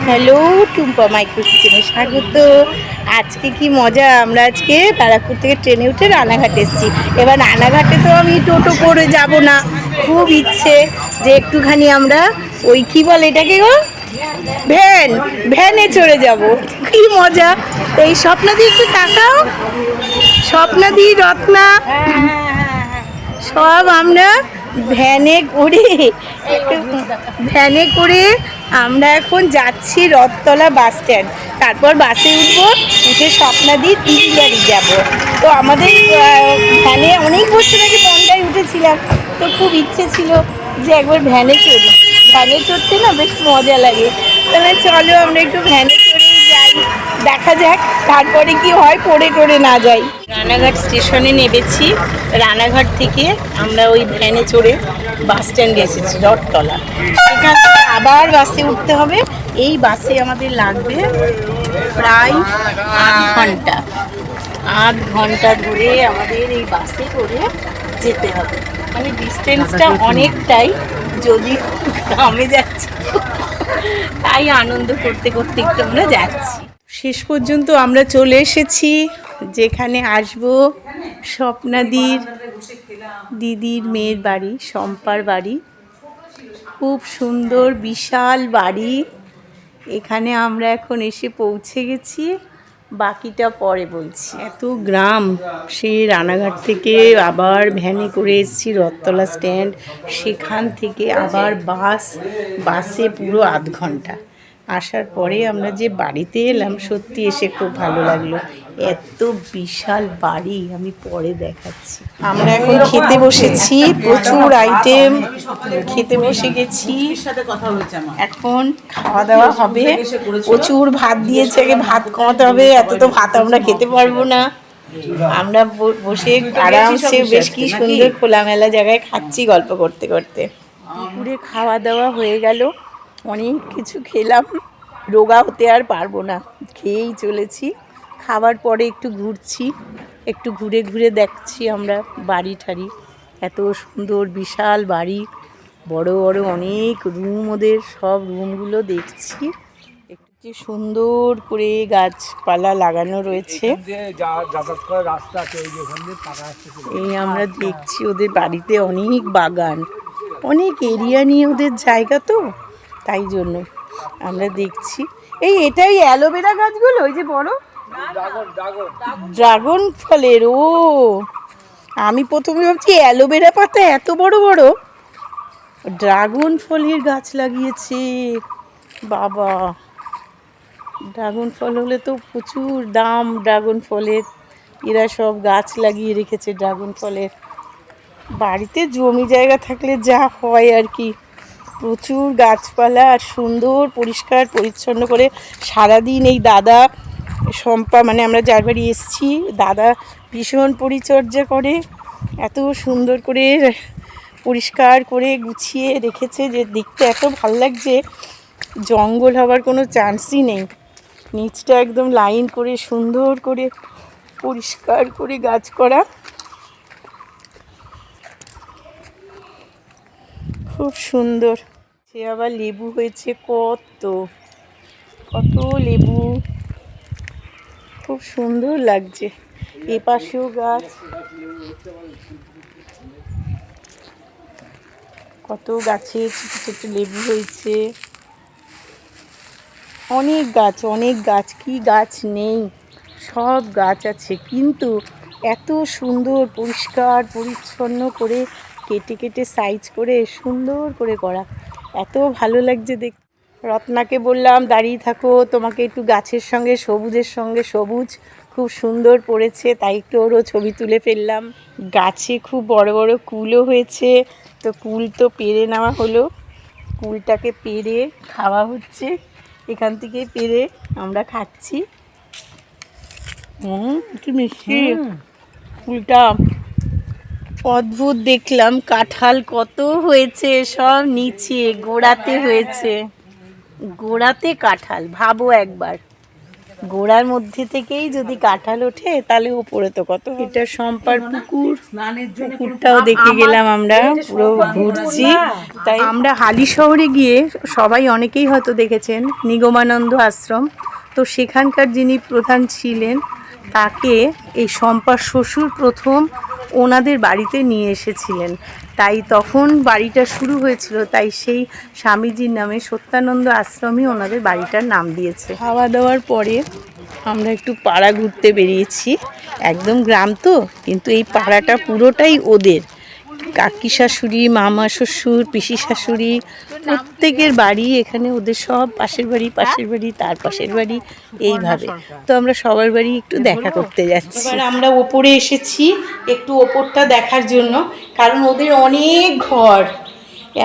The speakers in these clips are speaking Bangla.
হ্যালো, টুম্পা মাইক্রো কিচেনে স্বাগত। আজকে কি মজা, আমরা আজকে তারাপুর থেকে ট্রেনে উঠে রানাঘাট এসেছি। এবার রানাঘাটে তো আমি টোটো করে যাব না, খুব ইচ্ছে যে একটুখানি আমরা ওই কি বলে এটাকে গো, ভ্যানে চড়ে যাব। কি মজা! এই স্বপ্নাদি একটু তাকাও, স্বপ্নাদি, রত্না, সব আমরা ভ্যানে করে আমরা এখন যাচ্ছি রথতলা বাস স্ট্যান্ড। তারপর বাসে উঠবো, উঠে স্বপ্নাদি দিদি বাড়ি যাবো। তো আমাদের ভ্যানে অনেক বছর আগে বনগায় উঠেছিলাম, তো খুব ইচ্ছে ছিল যে একবার ভ্যানে চড়ি। ভ্যানে চড়তে না বেশ মজা লাগে। তাহলে চলো আমরা একটু ভ্যানে চড়ে যাই, দেখা যাক তারপরে কি হয়, পড়ে টড়ে না যাই। রানাঘাট স্টেশনে নেমেছি। রানাঘাট থেকে আমরা ওই ভ্যানে চড়ে বাস স্ট্যান্ডে এসেছি রথতলা। সেখান থেকে আবার বাসে উঠতে হবে। এই বাসে আমাদের লাগবে প্রায় 8 ঘন্টা। 8 ঘন্টা ধরে আমাদের এই বাসে করে যেতে হবে। মানে ডিস্টেন্সটা অনেকটাই, যদি গ্রামে যাচ্ছি তাই আনন্দ করতে করতে একটু আমরা যাচ্ছি। শেষ পর্যন্ত আমরা চলে এসেছি যেখানে আসবো স্বপ্নাদির দিদির মেয়ের বাড়ি, শম্পার বাড়ি। খুব সুন্দর বিশাল বাড়ি। এখানে আমরা এখন এসে পৌঁছে গেছি, বাকিটা পরে বলছি। এত গ্রাম, সেই রানাঘাট থেকে আবার ভ্যানে করে এসেছি রথতলা স্ট্যান্ড, সেখান থেকে আবার বাসে পুরো 8 ঘন্টা। আসার পরে আমরা যে বাড়িতে এলাম, সত্যি এসে খুব ভালো লাগলো। এত বিশাল বাড়ি, আমি পরে দেখাচ্ছি। আমরা এখন খেতে বসেছি, প্রচুর আইটেম, খেতে বসে গেছি। এখন খাওয়া দাওয়া হবে। প্রচুর ভাত দিয়েছে, আগে ভাত কমাতে হবে, এত তো ভাত আমরা খেতে পারবো না। আমরা বসে আরামসে বেশ কি সুন্দর খোলামেলা জায়গায় খাচ্ছি গল্প করতে করতে। দুপুরে খাওয়া দাওয়া হয়ে গেল, অনেক কিছু খেলাম, রোগা হতে আর পারবো না, খেয়েই চলেছি। খাবার পরে একটু ঘুরছি, একটু ঘুরে ঘুরে দেখছি আমরা বাড়ি ঠাড়ি। এত সুন্দর বিশাল বাড়ি, বড় বড় অনেক রুম, ওদের সব রুমগুলো দেখছি। একটু কি সুন্দর করে গাছপালা লাগানো রয়েছে। এই আমরা দেখছি ওদের বাড়িতে অনেক বাগান, অনেক এরিয়া নিয়ে ওদের জায়গা, তো তাই জন্য আমরা দেখছি। এটাই অ্যালোভেরা গাছগুলো, ওই যে বড় ড্রাগন ফলের। ও, আমি প্রথমে ভাবছি অ্যালোভেরা পাতা এত বড় বড়, ড্রাগন ফলের গাছ লাগিয়েছে। বাবা, ড্রাগন ফল হলে তো প্রচুর দাম ড্রাগন ফলের। এরা সব গাছ লাগিয়ে রেখেছে ড্রাগন ফলের। বাড়িতে জমি জায়গা থাকলে যা হয় আর কি, প্রচুর গাছপালা, আর সুন্দর পরিষ্কার পরিচ্ছন্ন করে সারাদিন এই দাদা শম্পা, মানে আমরা যার বাড়ি এসেছি, দাদা ভীষণ পরিচর্যা করে, এত সুন্দর করে পরিষ্কার করে গুছিয়ে রেখেছে যে দেখতে এত ভালো লাগছে। জঙ্গল হওয়ার কোনো চান্সই নেই, নিচটা একদম লাইন করে সুন্দর করে পরিষ্কার করে গাছ করা, খুব সুন্দর। সে আবার লেবু হয়েছে কত কত লেবু, খুব সুন্দর লাগছে। এ পাশেও গাছ, কত গাছে ছোট ছোট লেবু হয়েছে। অনেক গাছ, কি গাছ নেই, সব গাছ আছে, কিন্তু এত সুন্দর পরিষ্কার পরিচ্ছন্ন করে কেটে কেটে সাইজ করে সুন্দর করে করা, এত ভালো লাগছে দেখ। রত্নাকে বললাম দাঁড়িয়ে থাকো, তোমাকে একটু গাছের সঙ্গে সবুজের সঙ্গে সবুজ খুব সুন্দর পড়েছে, তাই একটু ওরও ছবি তুলে ফেললাম। গাছে খুব বড় বড় কুলও হয়েছে, তো কুল তো পেড়ে নেওয়া হলো, কুলটাকে পেড়ে খাওয়া হচ্ছে। এখান থেকে পেড়ে আমরা খাচ্ছি। কি মিষ্টি কুলটা, অদ্ভুত দেখলাম। কাঁঠাল কত হয়েছে, সব নিচে গোড়াতে হয়েছে, গোড়াতে কাঁঠাল, ভাবো একবার। গোড়ার মধ্যে থেকেই যদি কাঁঠাল ওঠে তাহলে ওপরে তো কত। এটা সম্পার পুকুর, পুকুরটাও দেখে গেলাম আমরা, পুরো ঘুরছি। তাই আমরা হালি শহরে গিয়ে সবাই অনেকেই হয়তো দেখেছেন নিগমানন্দ আশ্রম, তো সেখানকার যিনি প্রধান ছিলেন তাকে এই শম্পার শ্বশুর প্রথম ওনাদের বাড়িতে নিয়ে এসেছিলেন, তাই তখন বাড়িটা শুরু হয়েছিল, তাই সেই স্বামীজির নামে সত্যানন্দ আশ্রমই ওনাদের বাড়িটার নাম দিয়েছে। খাওয়া দাওয়ার পরে আমরা একটু পাড়া ঘুরতে বেরিয়েছি, একদম গ্রাম তো, কিন্তু এই পাড়াটা পুরোটাই ওদের, কাকি শাশুড়ি, মামা শ্বশুর, পিসি শাশুড়ি, প্রত্যেকের বাড়ি এখানে, ওদের সব পাশের বাড়ি, পাশের বাড়ি, তার পাশের বাড়ি, এইভাবে। তো আমরা সবার বাড়ি একটু দেখা করতে যাচ্ছি। এবার আমরা ওপরে এসেছি একটু ওপরটা দেখার জন্য, কারণ ওদের অনেক ঘর,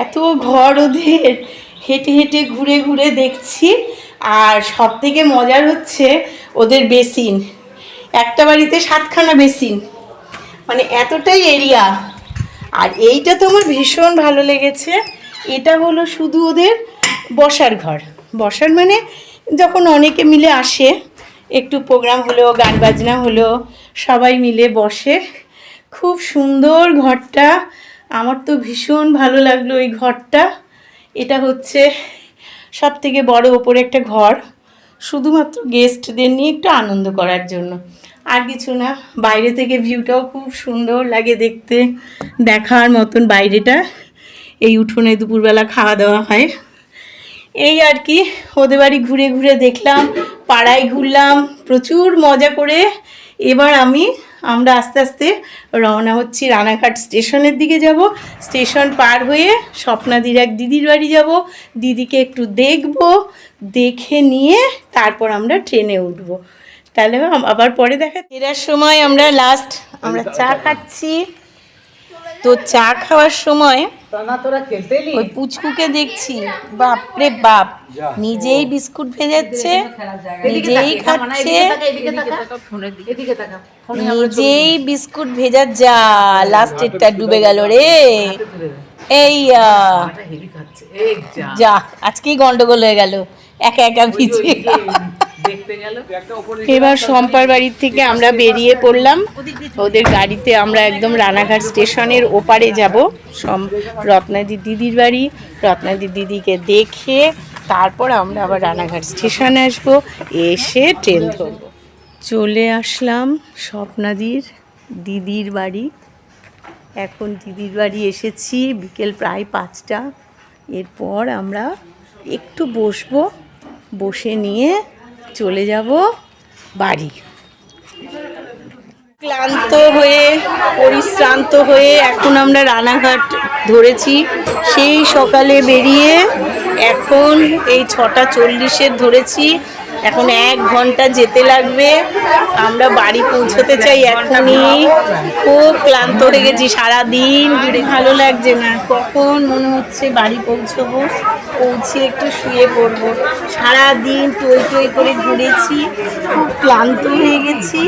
এত ঘর ওদের, হেঁটে হেঁটে ঘুরে ঘুরে দেখছি। আর সব থেকে মজার হচ্ছে ওদের বেসিন, একটা বাড়িতে 7খানা বেসিন, মানে এতটাই এরিয়া। আর এইটা তো আমার ভীষণ ভালো লেগেছে, এটা হলো শুধু ওদের বসার ঘর, বসার মানে যখন অনেকে মিলে আসে, একটু প্রোগ্রাম হলো, গান বাজনা হলো, সবাই মিলে বসে। খুব সুন্দর ঘরটা, আমার তো ভীষণ ভালো লাগলো এই ঘরটা। এটা হচ্ছে সব থেকে বড় ওপরে একটা ঘর, শুধুমাত্র গেস্টদের নিয়ে একটু আনন্দ করার জন্য, আর কিছু না। বাইরে থেকে ভিউটাও খুব সুন্দর লাগে দেখতে, দেখার মতন বাইরেটা। এই উঠোনে দুপুরবেলা খাওয়া দাওয়া হয়, এই আর কি। ওদের বাড়ি ঘুরে ঘুরে দেখলাম, পাড়ায় ঘুরলাম, প্রচুর মজা করে। এবার আমরা আস্তে আস্তে রওনা হচ্ছি রানাঘাট স্টেশনের দিকে যাব। স্টেশন পার হয়ে স্বপ্নাদির এক দিদির বাড়ি যাব, দিদিকে একটু দেখব, দেখে নিয়ে তারপর আমরা ট্রেনে উঠব। তাহলে আবার পরে দেখা। ফেরার সময় আমরা চা খাচ্ছি, তো চা খাওয়ার সময় ওই পুচকুকে দেখছি, বাপরে বাপ, নিজেই বিস্কুট ভেজাচ্ছে, নিজেই খাচ্ছে, নিজেই বিস্কুট ভেজার, যা লাস্টেরটা ডুবে গেল রে। এই যা, আজকেই গন্ডগোল হয়ে গেল, একা একা ভিজে। এবার শম্পার বাড়ির থেকে আমরা বেরিয়ে পড়লাম, ওদের গাড়িতে আমরা একদম রানাঘাট স্টেশনের ওপারে যাব, রত্নাদির দিদির বাড়ি। রত্নাদির দিদিকে দেখে তারপর আমরা আবার রানাঘাট স্টেশনে আসবো, এসে ট্রেন ধরব। চলে আসলাম স্বপ্নাদির দিদির বাড়ি। এখন দিদির বাড়ি এসেছি, বিকেল প্রায় 5টা। এরপর আমরা একটু বসবো, বসে নিয়ে চলে যাব বাড়ি। ক্লান্ত হয়ে, পরিশ্রান্ত হয়ে এখন আমরা রানাঘাট ধরেছি, সেই সকালে বেরিয়ে এখন এই 6:40 ধরেছি, এখন 1 ঘন্টা যেতে লাগবে। আমরা বাড়ি পৌঁছতে চাই এখনই, খুব ক্লান্ত হয়ে গেছি, সারাদিন ঘুরে ভালো লাগছে না, কখন মনে হচ্ছে বাড়ি পৌঁছবো, পৌঁছে একটু শুয়ে পড়বো। সারাদিন টই টই করে ঘুরেছি, খুব ক্লান্ত হয়ে গেছি।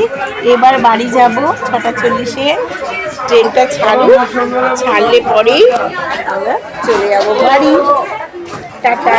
এবার বাড়ি যাব 6:40, ট্রেনটা ছাড়লে পরেই আমরা চলে যাব বাড়ি। টাটা।